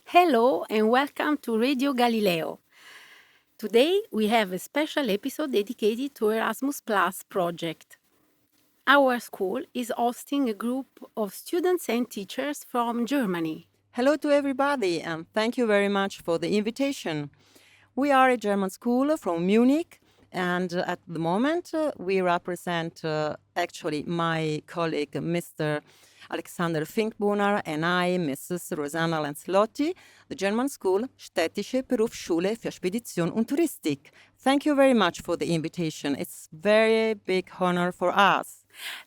Hello and welcome to Radio Galileo. Today we have a special episode dedicated to Erasmus Plus project. Our school is hosting a group of students and teachers from Germany. Hello to everybody, and thank you very much for the invitation. We are a German school from Munich, and at the moment we represent actually my colleague Mr. Alexander Finkbohner and I, Mrs. Rosanna Lancelotti, the German school Städtische Berufsschule für Spedition und Touristik. Thank you very much for the invitation. It's very big honor for us.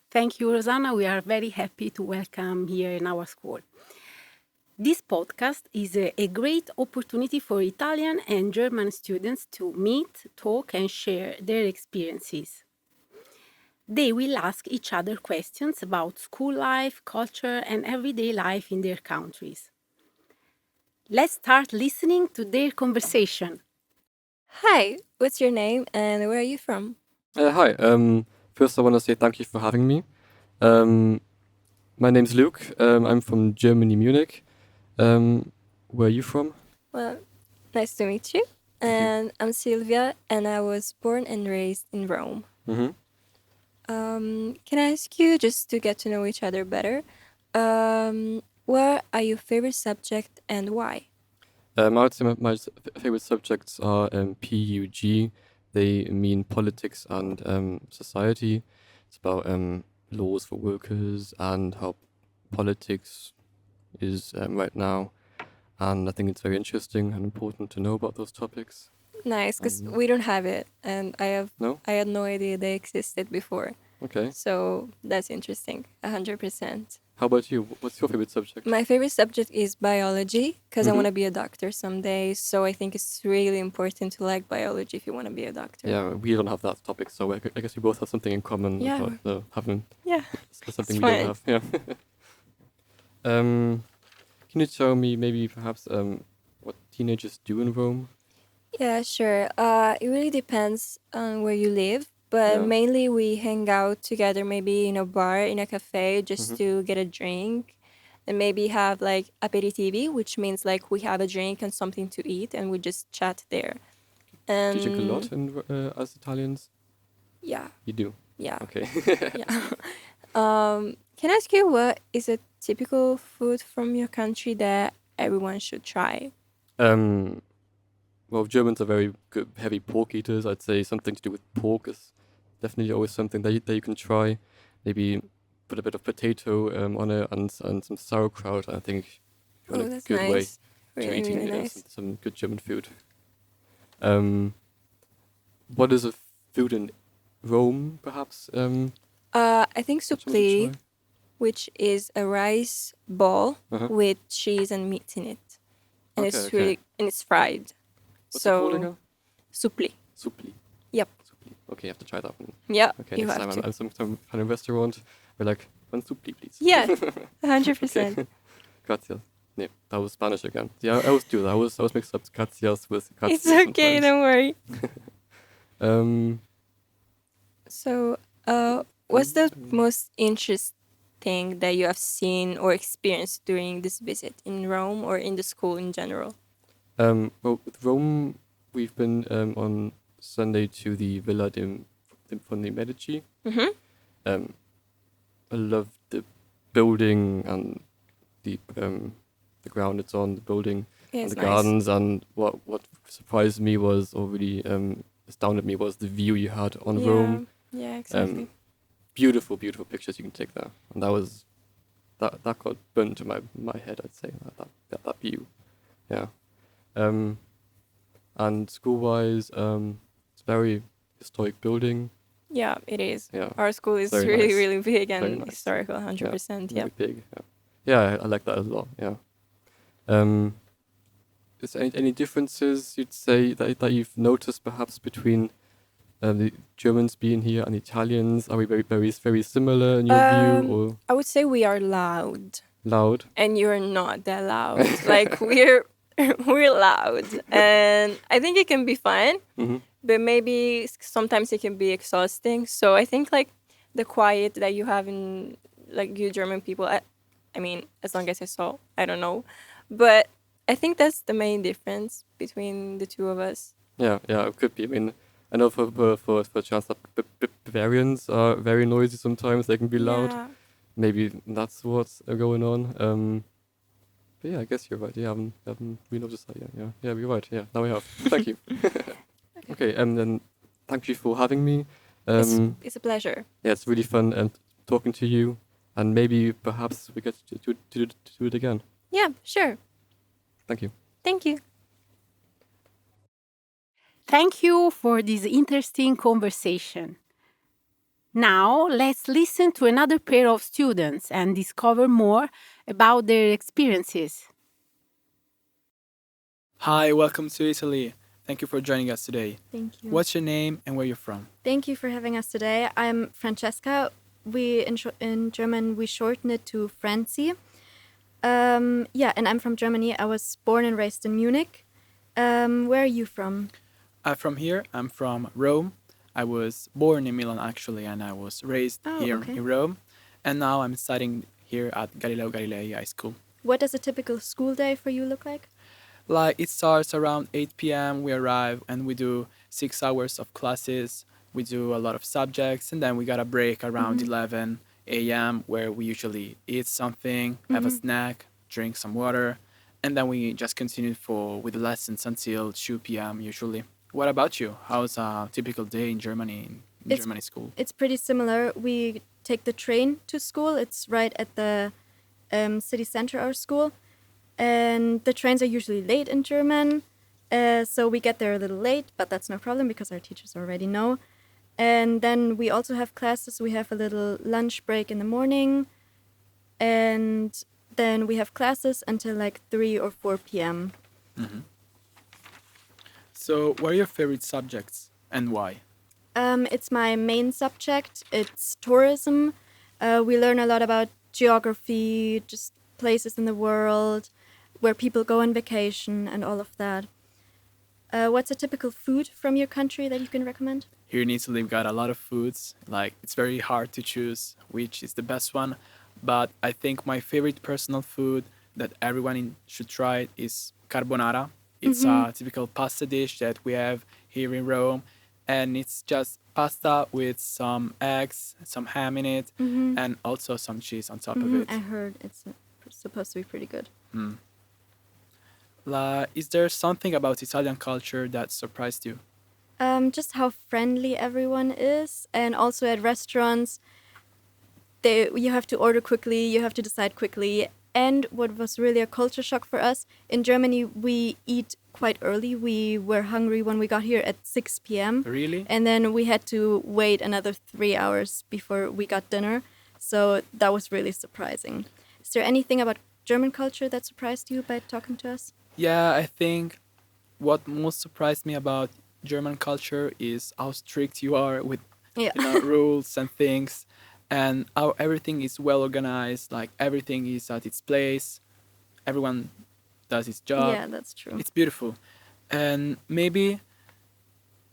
Thank you, Rosanna. We are very happy to welcome here in our school. This podcast is a great opportunity for Italian and German students to meet, talk, and share their experiences. They will ask each other questions about school life, culture, and everyday life in their countries. Let's start listening to their conversation. Hi, what's your name and where are you from? Hi. First, I want to say thank you for having me. My name's Luke. I'm from Germany, Munich. Where are you from? Well, nice to meet you. And I'm Silvia, and I was born and raised in Rome. Mm-hmm. Can I ask you, just to get to know each other better, what are your favorite subject and why? I would say my favorite subjects are PUG. They mean politics and society. It's about laws for workers and how politics is right now. And I think it's very interesting and important to know about those topics. Nice, because we don't have it, and No? I had no idea they existed before. Okay. So that's interesting, 100%. How about you? What's your favorite subject? My favorite subject is biology because I Mhm. want to be a doctor someday. So I think it's really important to like biology if you want to be a doctor. Yeah, we don't have that topic, so I guess we both have something in common. Yeah. About, having Yeah. something It's we fine. don't have. Yeah. Can you tell me maybe perhaps what teenagers do in Rome? Yeah, sure. It really depends on where you live, but Yeah. mainly we hang out together, maybe in a bar, in a cafe, just to get a drink, and maybe have like aperitivi, which means like we have a drink and something to eat, and we just chat there. Do And you drink a lot as Italians? yeah, You do. yeah, Okay. yeah. Can I ask you what is a typical food from your country that everyone should try? Well, Germans are very good, heavy pork eaters. I'd say something to do with pork is definitely always something that you can try. Maybe put a bit of potato on it and some sauerkraut. I think you're on Oh, a that's good way nice. to Really, eating really nice. some good German food. What is a food in Rome, perhaps? I think that you want to supli, try? which is a rice ball Uh-huh. with cheese and meat in it, and Okay, it's okay. really and it's fried. What's it called So again? supli. Supli. Yep. Supli. Okay, you have to try that one. Yeah, Okay, you next have time to. I'm some kind of restaurant, we're like, one supli, please. Yeah, 100%. Okay. Gracias. No, that was Spanish again. Yeah, I always do that. I always mix up gracias with gracias It's okay, sometimes. don't worry. Um, So, what's the most interesting that you have seen or experienced during this visit in Rome or in the school in general? well, with Rome, we've been on Sunday to the Villa von the Medici. Mm-hmm. I love the building and the ground it's on, the building Yeah, and it's the nice. gardens. And what surprised me was, or really astounded me, was the view you had on Yeah, Rome. yeah, exactly. Beautiful pictures you can take there, and that got burnt to my head. I'd say that view, yeah. And school-wise, it's a very historic building. Yeah, it is. Yeah, Our school is very really, nice. really big Very and nice. historical, 100%. Yeah. Very big. Yeah, I like that a lot. Yeah. Is there any differences you'd say that you've noticed perhaps between the Germans being here and Italians? Are we very similar in your view, or I would say we are loud, loud? and you're not that loud. Like we're loud, and I think it can be fun, Mm-hmm. but maybe sometimes it can be exhausting. So I think like the quiet that you have in like you German people. I mean, as long as I saw, I don't know, but I think that's the main difference between the two of us. Yeah, it could be. I mean, I know for chance that Bavarians are very noisy sometimes. They can be loud. Yeah. Maybe that's what's going on. But yeah, I guess you're right. Yeah, haven't we noticed that yet? Yeah, you're right. Yeah, now we have. Thank you. Okay, and then thank you for having me. It's a pleasure. Yeah, it's really fun and talking to you, and maybe perhaps we get to do it again. Yeah, sure. Thank you. Thank you. Thank you for this interesting conversation. Now, let's listen to another pair of students and discover more about their experiences. Hi, welcome to Italy. Thank you for joining us today. Thank you. What's your name and where you're from? Thank you for having us today. I'm Francesca. In German we shorten it to Franzi. And I'm from Germany. I was born and raised in Munich. Where are you from? I'm from here. I'm from Rome. I was born in Milan actually, and I was raised here okay. in Rome. And now I'm studying here at Galileo Galilei High School. What does a typical school day for you look like? Like it starts around 8 p.m. We arrive and we do 6 hours of classes. We do a lot of subjects, and then we got a break around 11 a.m. where we usually eat something, have a snack, drink some water, and then we just continue with the lessons until 2 p.m. usually. What about you? How's a typical day in Germany, in Germany school? It's pretty similar. We take the train to school. It's right at the city center, our school. And the trains are usually late in German. So we get there a little late, but that's no problem because our teachers already know. And then we also have classes. We have a little lunch break in the morning. And then we have classes until like 3 or 4 p.m. So, what are your favorite subjects and why? It's my main subject. It's tourism. We learn a lot about geography, just places in the world, where people go on vacation and all of that. What's a typical food from your country that you can recommend? Here in Italy, we've got a lot of foods. Like, it's very hard to choose which is the best one. But I think my favorite personal food that everyone should try is carbonara. It's a typical pasta dish that we have here in Rome. And it's just pasta with some eggs, some ham in it, and also some cheese on top of it. I heard it's supposed to be pretty good. Is there something about Italian culture that surprised you? Just how friendly everyone is, and also at restaurants, you have to order quickly, you have to decide quickly. And what was really a culture shock for us, in Germany we eat quite early. We were hungry when we got here at 6 p.m. Really? And then we had to wait another 3 hours before we got dinner. So that was really surprising. Is there anything about German culture that surprised you by talking to us? Yeah, I think what most surprised me about German culture is how strict you are with rules and things, and how everything is well organized. Like everything is at its place, everyone does its job. Yeah, that's true. It's beautiful, and maybe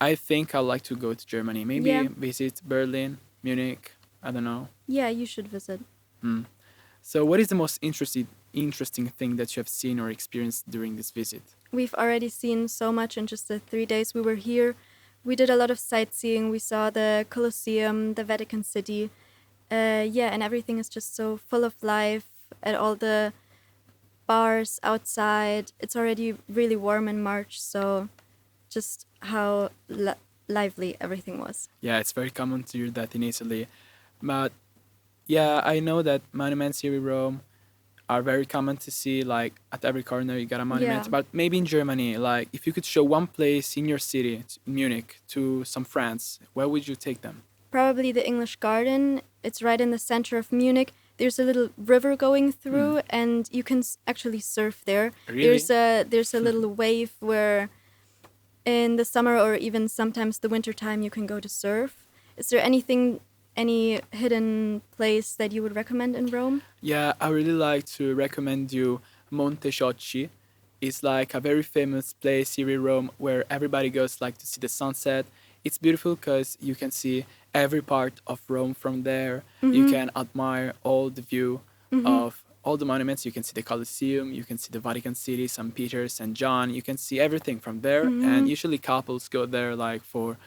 I think I'd like to go to Germany. Maybe visit Berlin, Munich. I don't know. Yeah, you should visit. So, what is the most interesting thing that you have seen or experienced during this visit? We've already seen so much in just the 3 days we were here. We did a lot of sightseeing. We saw the Colosseum, the Vatican City. And everything is just so full of life at all the bars outside. It's already really warm in March, so just how lively everything was. Yeah, it's very common to hear that in Italy. But yeah, I know that monuments here in Rome are very common to see. Like at every corner you got a monument. Yeah. But maybe in Germany, like if you could show one place in your city, Munich, to some friends, where would you take them? Probably the English Garden. It's right in the center of Munich. There's a little river going through, and you can actually surf there. Really? There's a little wave where, in the summer or even sometimes the winter time, you can go to surf. Is there any hidden place that you would recommend in Rome? Yeah, I really like to recommend you Monte Ciocci. It's like a very famous place here in Rome where everybody goes like to see the sunset. It's beautiful because you can see every part of Rome from there. You can admire all the view of all the monuments. You can see the Colosseum, you can see the Vatican City, St. Peter, St. John. You can see everything from there. And usually couples go there like for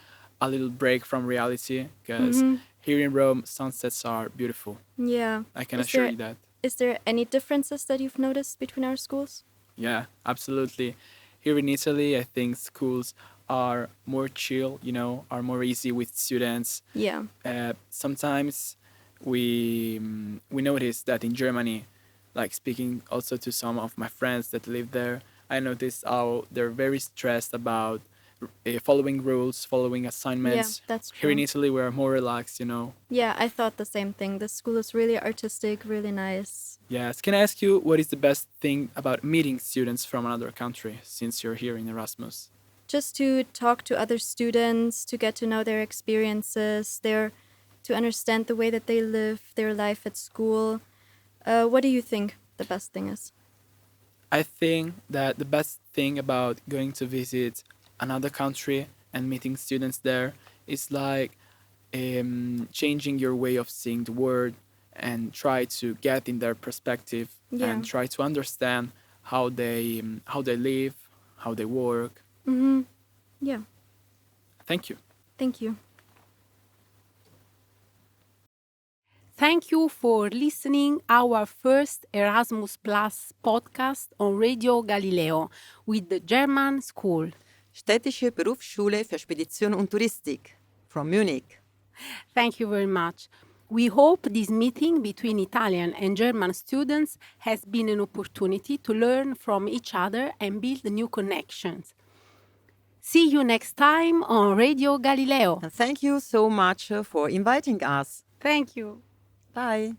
a little break from reality, because here in Rome, sunsets are beautiful. Yeah. I can assure you that. Is there any differences that you've noticed between our schools? Yeah, absolutely. Here in Italy, I think schools are more chill, are more easy with students. Yeah. Sometimes we notice that in Germany, like speaking also to some of my friends that live there, I noticed how they're very stressed about following rules, following assignments. Yeah, that's Here in true. Italy, we're more relaxed. Yeah, I thought the same thing. The school is really artistic, really nice. Yes. Can I ask you what is the best thing about meeting students from another country since you're here in Erasmus? Just to talk to other students, to get to know their experiences, to understand the way that they live their life at school. What do you think the best thing is? I think that the best thing about going to visit another country and meeting students there is like changing your way of seeing the world and try to get in their perspective Yeah. and try to understand how they live, how they work. Yeah, Thank you. thank you. Thank you for listening our first Erasmus Plus podcast on Radio Galileo with the German School. Städtische Berufsschule für Spedition und Touristik from Munich. Thank you very much. We hope this meeting between Italian and German students has been an opportunity to learn from each other and build new connections. See you next time on Radio Galileo. And thank you so much for inviting us. Thank you. Bye.